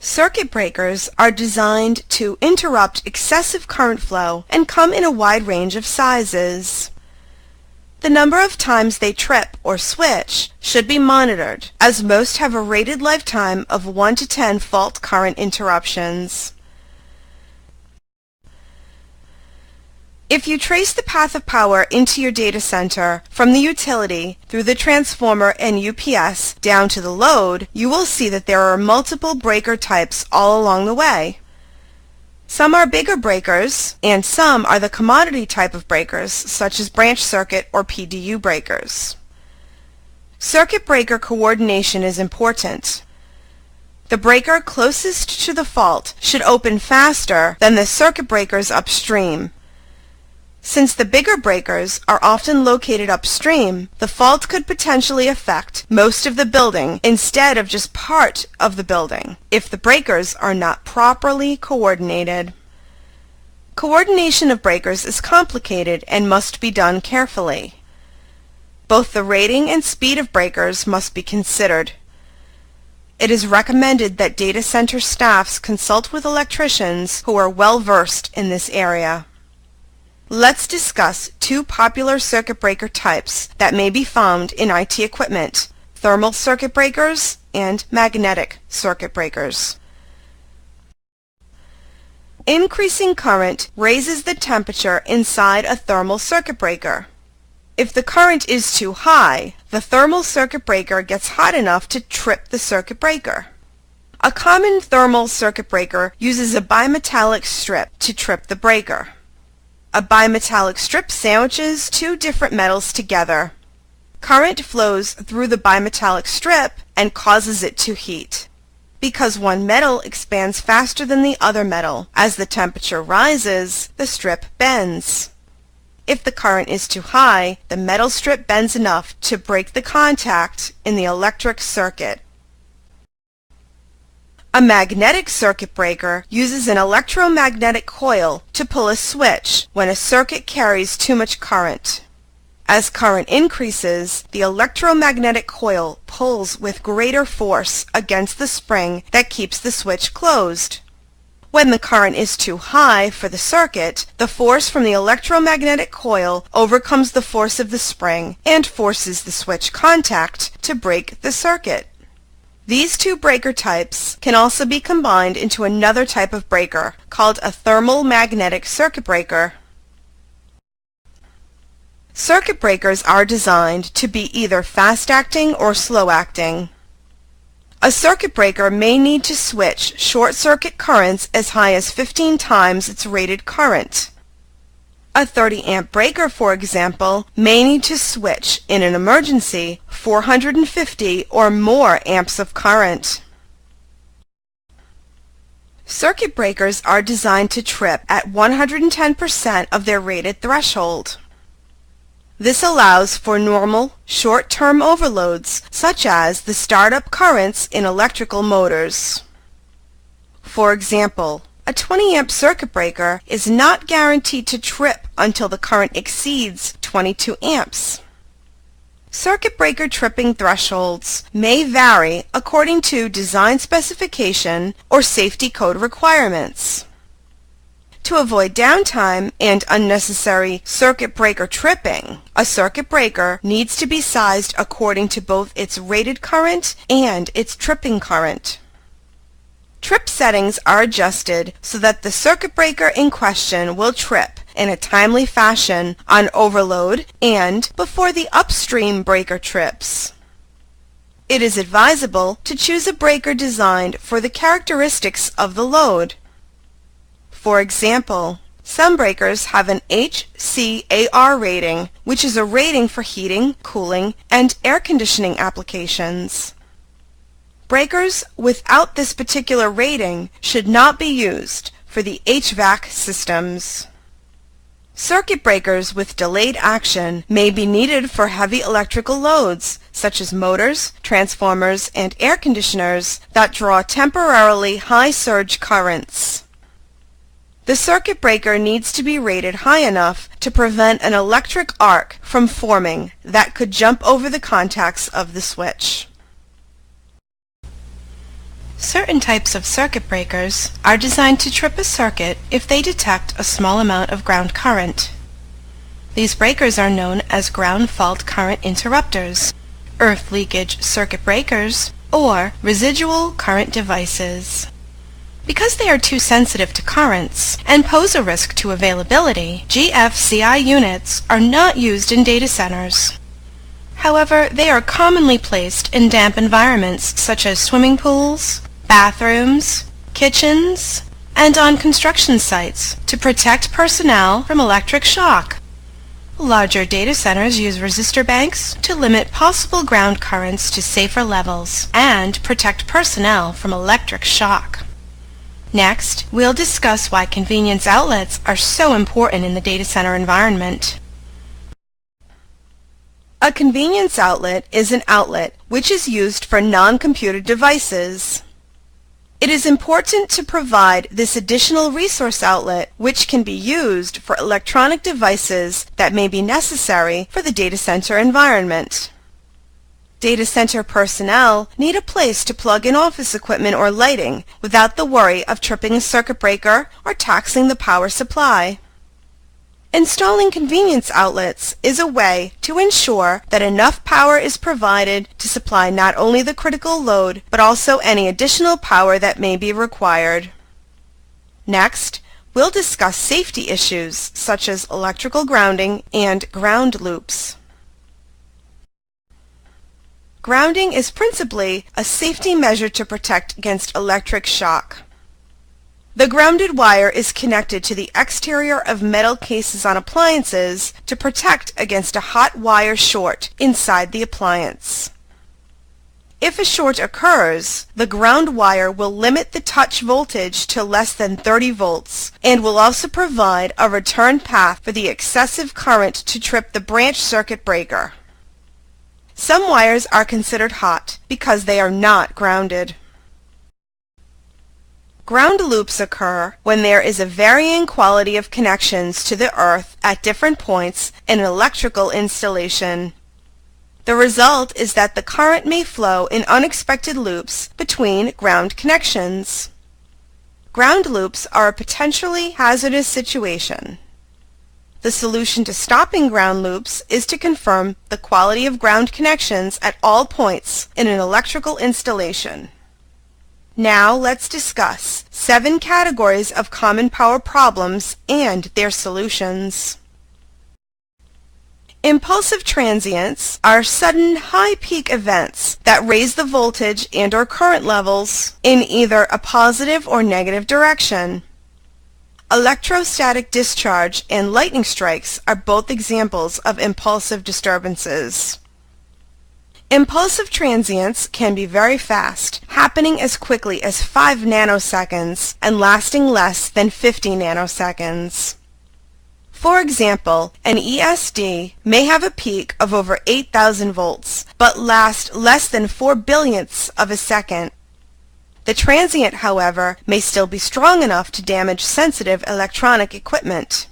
Circuit breakers are designed to interrupt excessive current flow and come in a wide range of sizes. The number of times they trip or switch should be monitored, as most have a rated lifetime of 1 to 10 fault current interruptions. If you trace the path of power into your data center from the utility through the transformer and UPS down to the load, you will see that there are multiple breaker types all along the way. Some are bigger breakers, and some are the commodity type of breakers, such as branch circuit or PDU breakers. Circuit breaker coordination is important. The breaker closest to the fault should open faster than the circuit breakers upstream. Since the bigger breakers are often located upstream, the fault could potentially affect most of the building instead of just part of the building if the breakers are not properly coordinated. Coordination of breakers is complicated and must be done carefully. Both the rating and speed of breakers must be considered. It is recommended that data center staffs consult with electricians who are well versed in this area. Let's discuss two popular circuit breaker types that may be found in IT equipment: thermal circuit breakers and magnetic circuit breakers. Increasing current raises the temperature inside a thermal circuit breaker. If the current is too high, the thermal circuit breaker gets hot enough to trip the circuit breaker. A common thermal circuit breaker uses a bimetallic strip to trip the breaker. A bimetallic strip sandwiches two different metals together. Current flows through the bimetallic strip and causes it to heat. Because one metal expands faster than the other metal, as the temperature rises, the strip bends. If the current is too high, the metal strip bends enough to break the contact in the electric circuit. A magnetic circuit breaker uses an electromagnetic coil to pull a switch when a circuit carries too much current. As current increases, the electromagnetic coil pulls with greater force against the spring that keeps the switch closed. When the current is too high for the circuit, the force from the electromagnetic coil overcomes the force of the spring and forces the switch contact to break the circuit. These two breaker types can also be combined into another type of breaker called a thermal magnetic circuit breaker. Circuit breakers are designed to be either fast-acting or slow-acting. A circuit breaker may need to switch short-circuit currents as high as 15 times its rated current. A 30-amp breaker, for example, may need to switch, in an emergency, 450 or more amps of current. Circuit breakers are designed to trip at 110% of their rated threshold. This allows for normal, short-term overloads, such as the startup currents in electrical motors. For example, a 20-amp circuit breaker is not guaranteed to trip until the current exceeds 22 amps. Circuit breaker tripping thresholds may vary according to design specification or safety code requirements. To avoid downtime and unnecessary circuit breaker tripping, a circuit breaker needs to be sized according to both its rated current and its tripping current. Trip settings are adjusted so that the circuit breaker in question will trip in a timely fashion on overload and before the upstream breaker trips. It is advisable to choose a breaker designed for the characteristics of the load. For example, some breakers have an HCAR rating, which is a rating for heating, cooling, and air conditioning applications. Breakers without this particular rating should not be used for the HVAC systems. Circuit breakers with delayed action may be needed for heavy electrical loads, such as motors, transformers, and air conditioners that draw temporarily high surge currents. The circuit breaker needs to be rated high enough to prevent an electric arc from forming that could jump over the contacts of the switch. Certain types of circuit breakers are designed to trip a circuit if they detect a small amount of ground current. These breakers are known as ground fault current interrupters, earth leakage circuit breakers, or residual current devices. Because they are too sensitive to currents and pose a risk to availability, GFCI units are not used in data centers. However, they are commonly placed in damp environments such as swimming pools, bathrooms, kitchens, and on construction sites to protect personnel from electric shock. Larger data centers use resistor banks to limit possible ground currents to safer levels and protect personnel from electric shock. Next, we'll discuss why convenience outlets are so important in the data center environment. A convenience outlet is an outlet which is used for non-computer devices. It is important to provide this additional resource outlet which can be used for electronic devices that may be necessary for the data center environment. Data center personnel need a place to plug in office equipment or lighting without the worry of tripping a circuit breaker or taxing the power supply. Installing convenience outlets is a way to ensure that enough power is provided to supply not only the critical load, but also any additional power that may be required. Next, we'll discuss safety issues such as electrical grounding and ground loops. Grounding is principally a safety measure to protect against electric shock. The grounded wire is connected to the exterior of metal cases on appliances to protect against a hot wire short inside the appliance. If a short occurs, the ground wire will limit the touch voltage to less than 30 volts and will also provide a return path for the excessive current to trip the branch circuit breaker. Some wires are considered hot because they are not grounded. Ground loops occur when there is a varying quality of connections to the earth at different points in an electrical installation. The result is that the current may flow in unexpected loops between ground connections. Ground loops are a potentially hazardous situation. The solution to stopping ground loops is to confirm the quality of ground connections at all points in an electrical installation. Now let's discuss 7 categories of common power problems and their solutions. Impulsive transients are sudden high peak events that raise the voltage and/or current levels in either a positive or negative direction. Electrostatic discharge and lightning strikes are both examples of impulsive disturbances. Impulsive transients can be very fast, happening as quickly as 5 nanoseconds and lasting less than 50 nanoseconds. For example, an ESD may have a peak of over 8,000 volts, but last less than 4 billionths of a second. The transient, however, may still be strong enough to damage sensitive electronic equipment.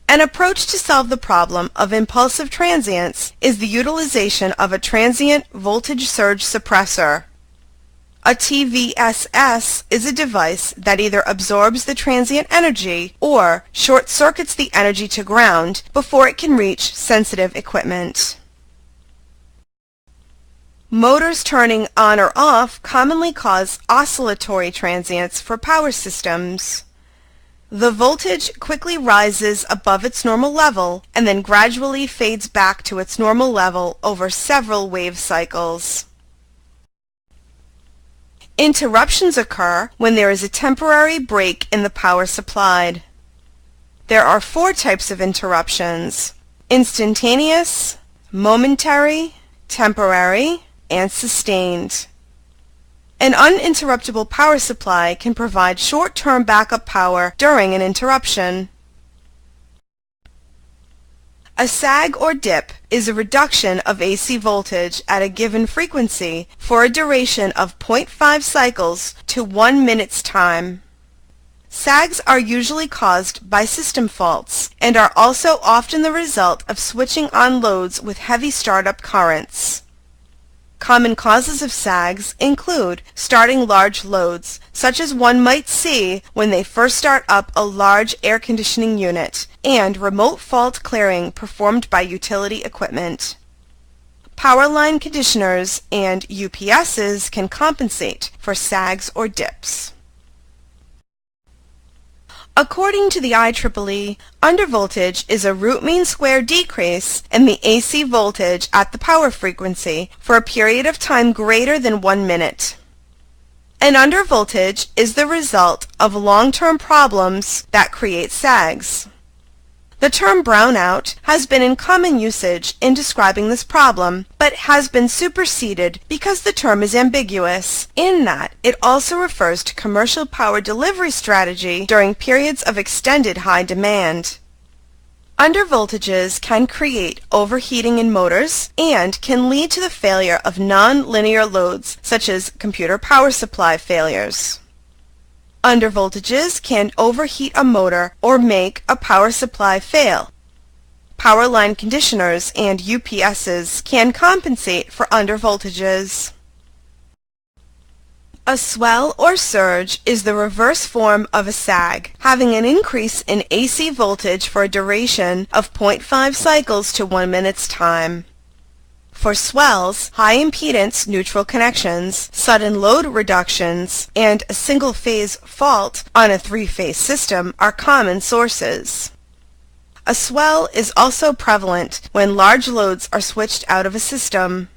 An approach to solve the problem of impulsive transients is the utilization of a transient voltage surge suppressor. A TVSS is a device that either absorbs the transient energy or short-circuits the energy to ground before it can reach sensitive equipment. Motors turning on or off commonly cause oscillatory transients for power systems. The voltage quickly rises above its normal level and then gradually fades back to its normal level over several wave cycles. Interruptions occur when there is a temporary break in the power supplied. There are 4 types of interruptions: instantaneous, momentary, temporary, and sustained. An uninterruptible power supply can provide short-term backup power during an interruption. A sag or dip is a reduction of AC voltage at a given frequency for a duration of 0.5 cycles to 1 minute's time. Sags are usually caused by system faults and are also often the result of switching on loads with heavy startup currents. Common causes of sags include starting large loads, such as one might see when they first start up a large air conditioning unit, and remote fault clearing performed by utility equipment. Power line conditioners and UPSs can compensate for sags or dips. According to the IEEE, undervoltage is a root mean square decrease in the AC voltage at the power frequency for a period of time greater than 1 minute. An undervoltage is the result of long-term problems that create sags. The term brownout has been in common usage in describing this problem, but has been superseded because the term is ambiguous, in that it also refers to commercial power delivery strategy during periods of extended high demand. Undervoltages can create overheating in motors and can lead to the failure of non-linear loads such as computer power supply failures. Undervoltages can overheat a motor or make a power supply fail. Power line conditioners and UPSs can compensate for undervoltages. A swell or surge is the reverse form of a sag, having an increase in AC voltage for a duration of 0.5 cycles to 1 minute's time. For swells, high impedance neutral connections, sudden load reductions, and a single-phase fault on a three-phase system are common sources. A swell is also prevalent when large loads are switched out of a system.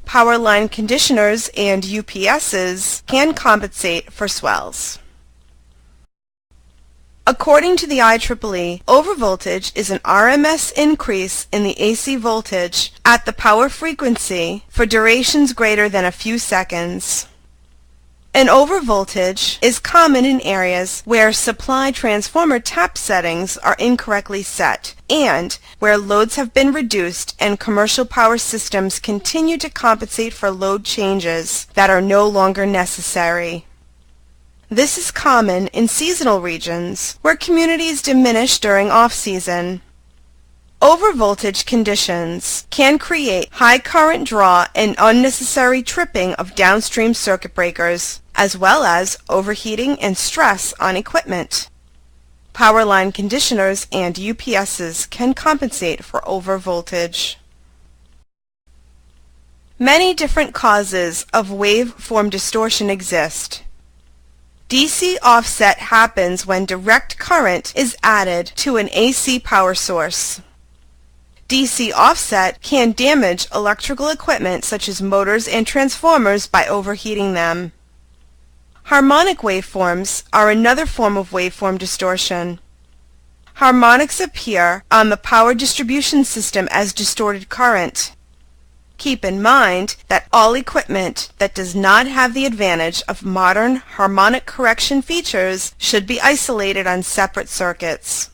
Power line conditioners and UPSs can compensate for swells. According to the IEEE, overvoltage is an RMS increase in the AC voltage at the power frequency for durations greater than a few seconds. An overvoltage is common in areas where supply transformer tap settings are incorrectly set and where loads have been reduced and commercial power systems continue to compensate for load changes that are no longer necessary. This is common in seasonal regions where communities diminish during off-season. Overvoltage conditions can create high current draw and unnecessary tripping of downstream circuit breakers, as well as overheating and stress on equipment. Power line conditioners and UPSs can compensate for overvoltage. Many different causes of waveform distortion exist. DC offset happens when direct current is added to an AC power source. DC offset can damage electrical equipment such as motors and transformers by overheating them. Harmonic waveforms are another form of waveform distortion. Harmonics appear on the power distribution system as distorted current. Keep in mind that all equipment that does not have the advantage of modern harmonic correction features should be isolated on separate circuits.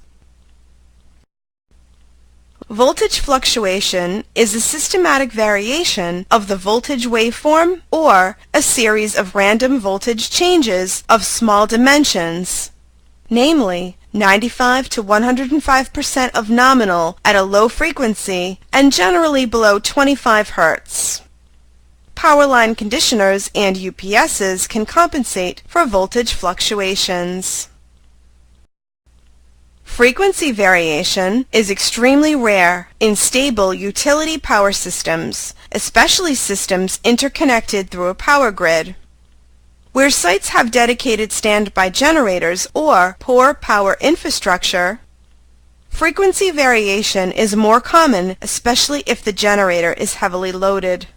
Voltage fluctuation is a systematic variation of the voltage waveform or a series of random voltage changes of small dimensions, namely 95 to 105% of nominal at a low frequency and generally below 25 Hz. Power line conditioners and UPSs can compensate for voltage fluctuations. Frequency variation is extremely rare in stable utility power systems, especially systems interconnected through a power grid. Where sites have dedicated standby generators or poor power infrastructure, frequency variation is more common, especially if the generator is heavily loaded.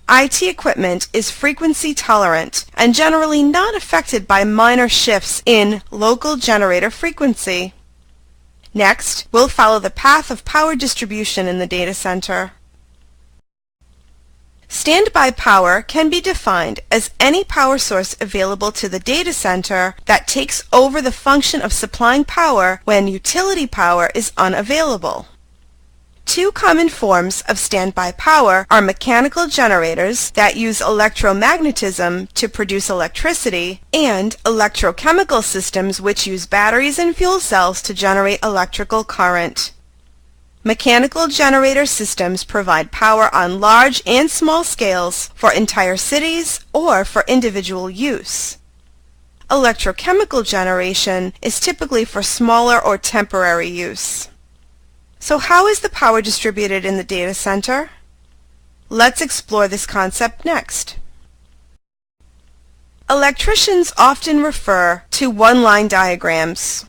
IT equipment is frequency tolerant and generally not affected by minor shifts in local generator frequency. Next, we'll follow the path of power distribution in the data center. Standby power can be defined as any power source available to the data center that takes over the function of supplying power when utility power is unavailable. Two common forms of standby power are mechanical generators that use electromagnetism to produce electricity and electrochemical systems which use batteries and fuel cells to generate electrical current. Mechanical generator systems provide power on large and small scales for entire cities or for individual use. Electrochemical generation is typically for smaller or temporary use. So how is the power distributed in the data center? Let's explore this concept next. Electricians often refer to one-line diagrams.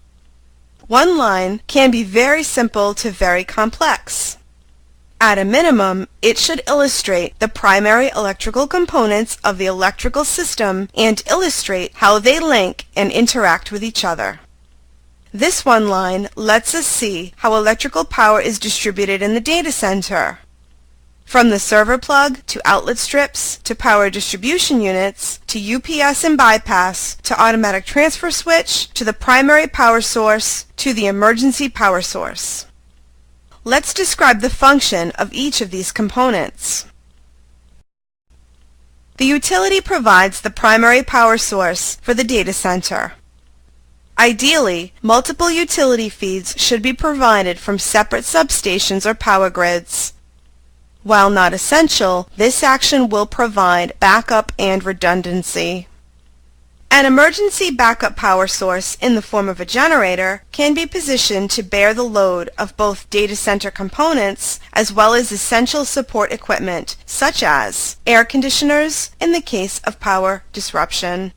One line can be very simple to very complex. At a minimum, it should illustrate the primary electrical components of the electrical system and illustrate how they link and interact with each other. This one line lets us see how electrical power is distributed in the data center. From the server plug to outlet strips to power distribution units to UPS and bypass to automatic transfer switch to the primary power source to the emergency power source. Let's describe the function of each of these components. The utility provides the primary power source for the data center. Ideally, multiple utility feeds should be provided from separate substations or power grids. While not essential, this action will provide backup and redundancy. An emergency backup power source in the form of a generator can be positioned to bear the load of both data center components as well as essential support equipment such as air conditioners in the case of power disruption.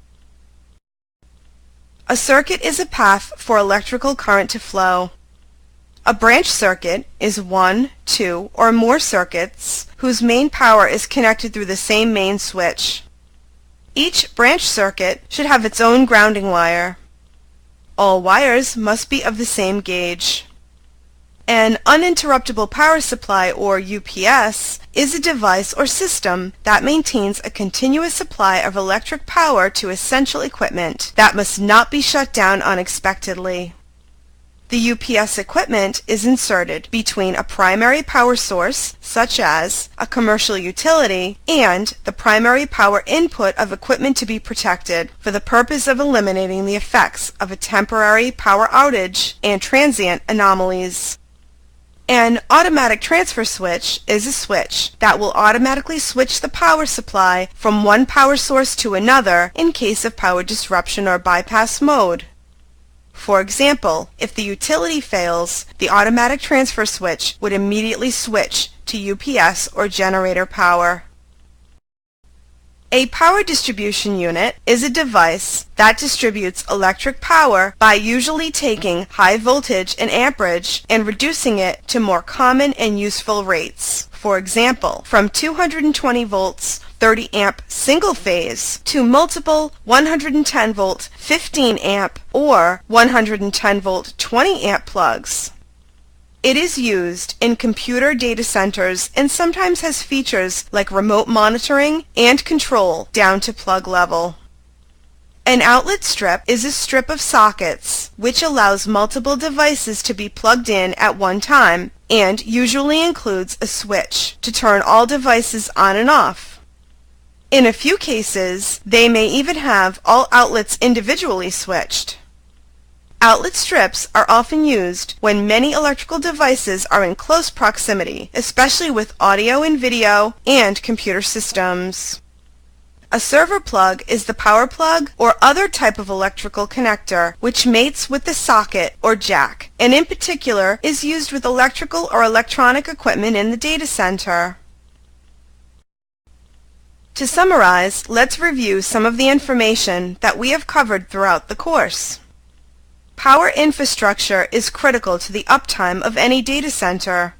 A circuit is a path for electrical current to flow. A branch circuit is one, two, or more circuits whose main power is connected through the same main switch. Each branch circuit should have its own grounding wire. All wires must be of the same gauge. An uninterruptible power supply, or UPS, is a device or system that maintains a continuous supply of electric power to essential equipment that must not be shut down unexpectedly. The UPS equipment is inserted between a primary power source, such as a commercial utility, and the primary power input of equipment to be protected for the purpose of eliminating the effects of a temporary power outage and transient anomalies. An automatic transfer switch is a switch that will automatically switch the power supply from one power source to another in case of power disruption or bypass mode. For example, if the utility fails, the automatic transfer switch would immediately switch to UPS or generator power. A power distribution unit is a device that distributes electric power by usually taking high voltage and amperage and reducing it to more common and useful rates. For example, from 220 volts 30 amp single phase to multiple 110 volt 15 amp or 110 volt 20 amp plugs. It is used in computer data centers and sometimes has features like remote monitoring and control down to plug level. An outlet strip is a strip of sockets which allows multiple devices to be plugged in at one time and usually includes a switch to turn all devices on and off. In a few cases, they may even have all outlets individually switched. Outlet strips are often used when many electrical devices are in close proximity, especially with audio and video and computer systems. A server plug is the power plug or other type of electrical connector which mates with the socket or jack, and in particular is used with electrical or electronic equipment in the data center. To summarize, let's review some of the information that we have covered throughout the course. Power infrastructure is critical to the uptime of any data center.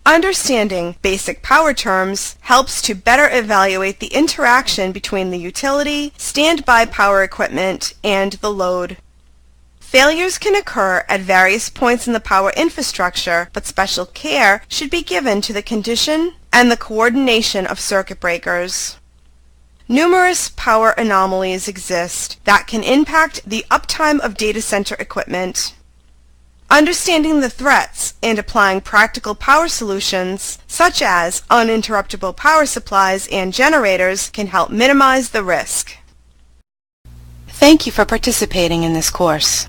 Understanding basic power terms helps to better evaluate the interaction between the utility, standby power equipment, and the load. Failures can occur at various points in the power infrastructure, but special care should be given to the condition and the coordination of circuit breakers. Numerous power anomalies exist that can impact the uptime of data center equipment. Understanding the threats and applying practical power solutions, such as uninterruptible power supplies and generators, can help minimize the risk. Thank you for participating in this course.